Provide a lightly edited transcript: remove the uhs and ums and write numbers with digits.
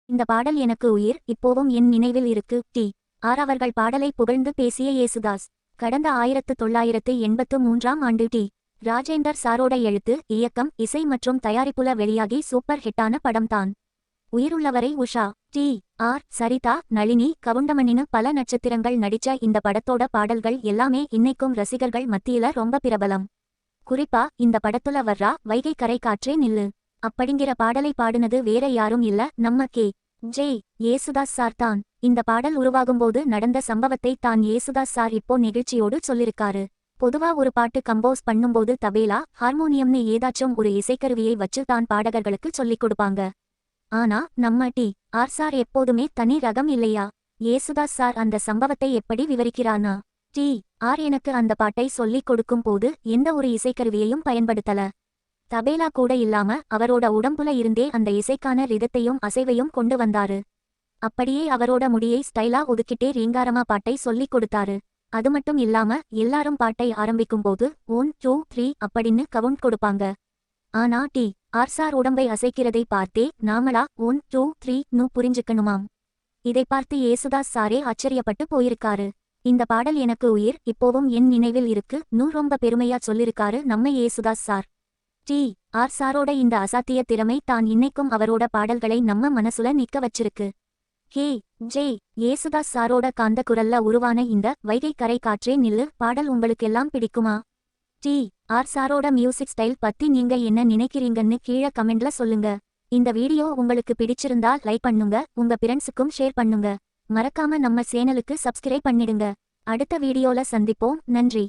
இந்த பாடல் எனக்கு உயிர், இப்போவும் என் நினைவில் இருக்கு. டி.ஆர். அவர்கள் பாடலை புகழ்ந்து பேசிய யேசுதாஸ். கடந்த 1983ஆம் ஆண்டு டி. ராஜேந்தர் சாரோட எழுத்து, இயக்கம், இசை மற்றும் தயாரிப்புல வெளியாகி சூப்பர் ஹிட்டான படம்தான் உயிருள்ளவரை. உஷா, டி.ஆர்., சரிதா, நளினி, கவுண்டமணின்னு பல நட்சத்திரங்கள் நடிச்ச இந்த படத்தோட பாடல்கள் எல்லாமே இன்னைக்கும் ரசிகர்கள் மத்தியில ரொம்ப பிரபலம். குறிப்பா இந்த படத்துல வர்றா வைகை கரை காற்றே நில்லு அப்படிங்கிற பாடலை பாடுனது வேற யாரும் இல்ல, நம்ம கே.ஜே. யேசுதாஸ் சார் தான். இந்த பாடல் உருவாகும்போது நடந்த சம்பவத்தை தான் யேசுதாஸ் சார் இப்போ நிகழ்ச்சியோடு சொல்லிருக்காரு. பொதுவா ஒரு பாட்டு கம்போஸ் பண்ணும்போது தபேலா, ஹார்மோனியம்னு ஏதாச்சும் ஒரு இசைக்கருவியை வச்சு தான் பாடகர்களுக்கு சொல்லிக் கொடுப்பாங்க. ஆனா நம்ம டி.ஆர். சார் எப்போதுமே தனி ரகம் இல்லையா? யேசுதாஸ் சார் அந்த சம்பவத்தை எப்படி விவரிக்கிறானா, டி.ஆர். எனக்கு அந்த பாட்டை சொல்லிக் கொடுக்கும் போது எந்த ஒரு இசைக்கருவியையும் பயன்படுத்தல. தபேலா கூட இல்லாம அவரோட உடம்புல இருந்தே அந்த இசைக்கான ரிதத்தையும் அசைவையும் கொண்டு வந்தாரு. அப்படியே அவரோட முடியை ஸ்டைலா ஒதுக்கிட்டே ரீங்காரமா பாட்டை சொல்லிக் கொடுத்தாரு. அது மட்டும் இல்லாம எல்லாரும் பாட்டை ஆரம்பிக்கும்போது 1 2 3 அப்படின்னு கவுண்ட் கொடுப்பாங்க. ஆனா டி.ஆர். சார் உடம்பை அசைக்கிறதை பார்த்தே நாமளா 1 2 3ன்னு புரிஞ்சுக்கணுமாம். இதை பார்த்து யேசுதாஸ் சாரே ஆச்சரியப்பட்டு போயிருக்காரு. இந்த பாடல் எனக்கு உயிர், இப்போவும் என் நினைவில் இருக்குன்னு ரொம்ப பெருமையா சொல்லிருக்காரு நம்ம யேசுதாஸ் சார். டி.ஆர். சாரோட இந்த அசாத்திய திறமை தான் இன்னைக்கும் அவரோட பாடல்களை நம்ம மனசுல நிக்க வச்சிருக்கு. கே.ஜே. யேசுதாஸ் சாரோட காந்த குரல்ல உருவான இந்த வைகை கரை காற்றே நில்லு பாடல் உங்களுக்கெல்லாம் பிடிக்குமா? டி.ஆர். சாரோட மியூசிக் ஸ்டைல் பத்தி நீங்க என்ன நினைக்கிறீங்கன்னு கீழே கமெண்ட்ல சொல்லுங்க. இந்த வீடியோ உங்களுக்கு பிடிச்சிருந்தா லைக் பண்ணுங்க, உங்க ஃப்ரெண்ட்ஸுக்கும் ஷேர் பண்ணுங்க. மறக்காம நம்ம சேனலுக்கு சப்ஸ்கிரைப் பண்ணிடுங்க. அடுத்த வீடியோல சந்திப்போம். நன்றி.